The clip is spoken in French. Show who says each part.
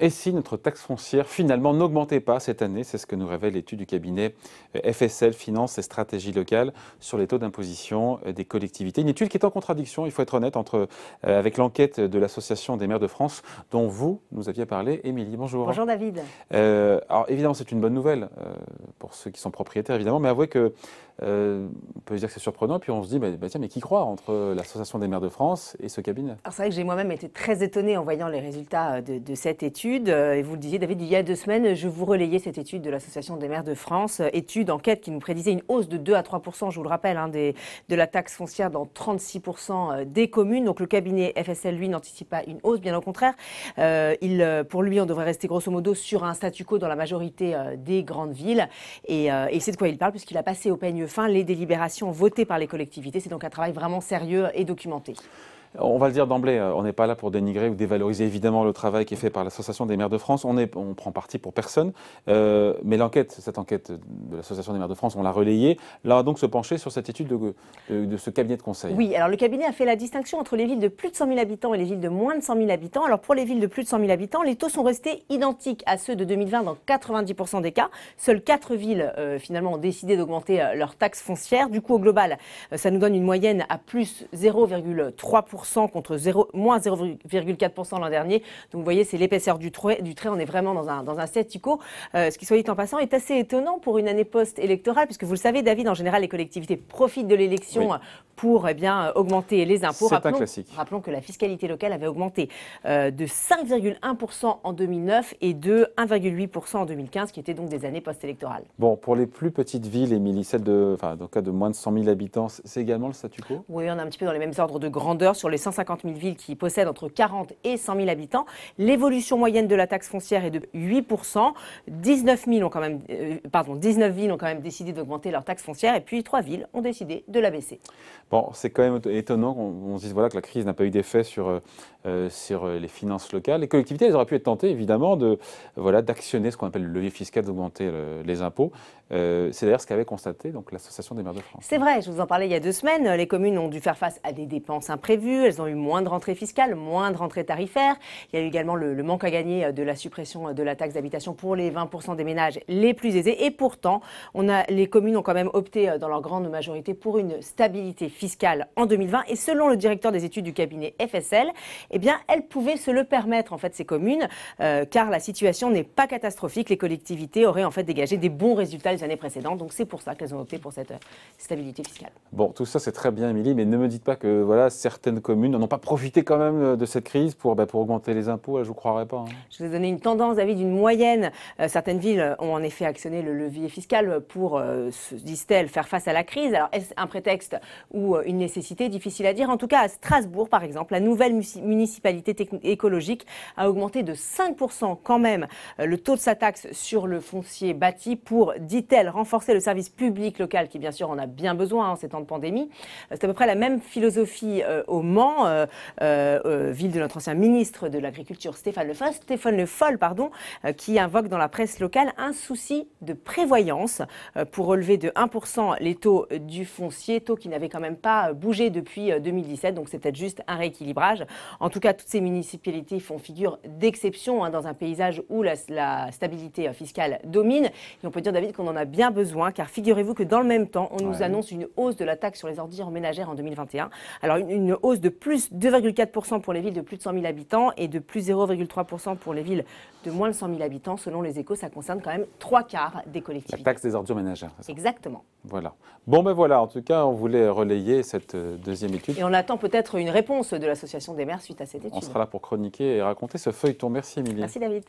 Speaker 1: Et si notre taxe foncière finalement n'augmentait pas cette année? C'est ce que nous révèle l'étude du cabinet FSL, Finances et Stratégie Locale, sur les taux d'imposition des collectivités. Une étude qui est en contradiction, il faut être honnête, avec l'enquête de l'Association des maires de France, dont vous nous aviez parlé. Émilie, bonjour.
Speaker 2: Bonjour David.
Speaker 1: Alors évidemment, c'est une bonne nouvelle pour ceux qui sont propriétaires, évidemment, mais avouez que on peut dire que c'est surprenant, puis on se dit, tiens, mais qui croit entre l'Association des maires de France et ce cabinet?
Speaker 2: Alors c'est vrai que j'ai moi-même été très étonnée en voyant les résultats de cette étude. Et vous le disiez, David, il y a 2 semaines, je vous relayais cette étude de l'Association des maires de France, étude, enquête qui nous prédisait une hausse de 2 à 3%, je vous le rappelle, de la taxe foncière dans 36% des communes. Donc le cabinet FSL, lui, n'anticipe pas une hausse, bien au contraire. Pour lui, on devrait rester grosso modo sur un statu quo dans la majorité des grandes villes. Et c'est de quoi il parle, puisqu'il a passé au peigne fin les délibérations votées par les collectivités. C'est donc un travail vraiment sérieux et documenté.
Speaker 1: On va le dire d'emblée, on n'est pas là pour dénigrer ou dévaloriser évidemment le travail qui est fait par l'Association des maires de France. On prend parti pour personne. Mais cette enquête de l'Association des maires de France, on l'a relayée. Là, on va donc se pencher sur cette étude de ce cabinet de conseil.
Speaker 2: Oui, alors le cabinet a fait la distinction entre les villes de plus de 100 000 habitants et les villes de moins de 100 000 habitants. Alors pour les villes de plus de 100 000 habitants, les taux sont restés identiques à ceux de 2020 dans 90% des cas. Seules 4 villes finalement ont décidé d'augmenter leur taxe foncière. Du coup, au global, ça nous donne une moyenne à plus 0,3% contre moins 0,4% l'an dernier. Donc vous voyez, c'est l'épaisseur du trait. On est vraiment dans un statu quo. Ce qui, soit dit en passant, est assez étonnant pour une année post-électorale, puisque vous le savez, David, en général, les collectivités profitent de l'élection pour augmenter les impôts.
Speaker 1: C'est un classique.
Speaker 2: Rappelons que la fiscalité locale avait augmenté de 5,1% en 2009 et de 1,8% en 2015, qui étaient donc des années post-électorales.
Speaker 1: Bon, pour les plus petites villes, Émilie, dans le cas de moins de 100 000 habitants, c'est également le statu quo?
Speaker 2: Oui, on est un petit peu dans les mêmes ordres de grandeur sur les 150 000 villes qui possèdent entre 40 et 100 000 habitants. L'évolution moyenne de la taxe foncière est de 8%. 19 villes ont quand même décidé d'augmenter leur taxe foncière et puis 3 villes ont décidé de la baisser.
Speaker 1: Bon, c'est quand même étonnant qu'on se dise que la crise n'a pas eu d'effet sur les finances locales. Les collectivités, elles auraient pu être tentées, évidemment, d'actionner ce qu'on appelle le levier fiscal, d'augmenter les impôts. C'est d'ailleurs ce qu'avait constaté l'Association des maires de France.
Speaker 2: C'est vrai, je vous en parlais il y a 2 semaines. Les communes ont dû faire face à des dépenses imprévues. Elles ont eu moins de rentrées fiscales, moins de rentrées tarifaires. Il y a eu également le manque à gagner de la suppression de la taxe d'habitation pour les 20% des ménages les plus aisés. Et pourtant, les communes ont quand même opté dans leur grande majorité pour une stabilité fiscale en 2020. Et selon le directeur des études du cabinet FSL, elles pouvaient se le permettre, en fait, ces communes, car la situation n'est pas catastrophique. Les collectivités auraient en fait dégagé des bons résultats les années précédentes. Donc c'est pour ça qu'elles ont opté pour cette stabilité fiscale.
Speaker 1: Bon, tout ça c'est très bien, Émilie, mais ne me dites pas que certaines communes n'en ont pas profité quand même de cette crise pour augmenter les impôts. Là, je ne vous croirais pas.
Speaker 2: Je vous ai donné une tendance, David, d'une moyenne. Certaines villes ont en effet actionné le levier fiscal pour, disent-elles, faire face à la crise. Alors est-ce un prétexte ou une nécessité? Difficile à dire. En tout cas, à Strasbourg, par exemple, la nouvelle municipalité écologique a augmenté de 5% quand même le taux de sa taxe sur le foncier bâti pour, dit-elle, renforcer le service public local qui, bien sûr, en a bien besoin en ces temps de pandémie. C'est à peu près la même philosophie au Mans, ville de notre ancien ministre de l'Agriculture, Stéphane Le Foll, qui invoque dans la presse locale un souci de prévoyance pour relever de 1% les taux du foncier, taux qui n'avaient quand même pas bougé depuis 2017. Donc c'est peut-être juste un rééquilibrage. En tout cas, toutes ces municipalités font figure d'exception dans un paysage où la stabilité fiscale domine. Et on peut dire, David, qu'on en a bien besoin, car figurez-vous que dans le même temps, on nous annonce une hausse de la taxe sur les ordures ménagères en 2021. Alors une hausse de plus 2,4% pour les villes de plus de 100 000 habitants et de plus 0,3% pour les villes de moins de 100 000 habitants. Selon les Échos, ça concerne quand même 3/4 des collectivités.
Speaker 1: La taxe des ordures ménagères, c'est ça?
Speaker 2: Exactement.
Speaker 1: Voilà. Bon, en tout cas, on voulait relayer cette deuxième étude.
Speaker 2: Et on attend peut-être une réponse de l'Association des maires suite à cette étude.
Speaker 1: On sera là pour chroniquer et raconter ce feuilleton. Merci, Émilie.
Speaker 2: Merci, David.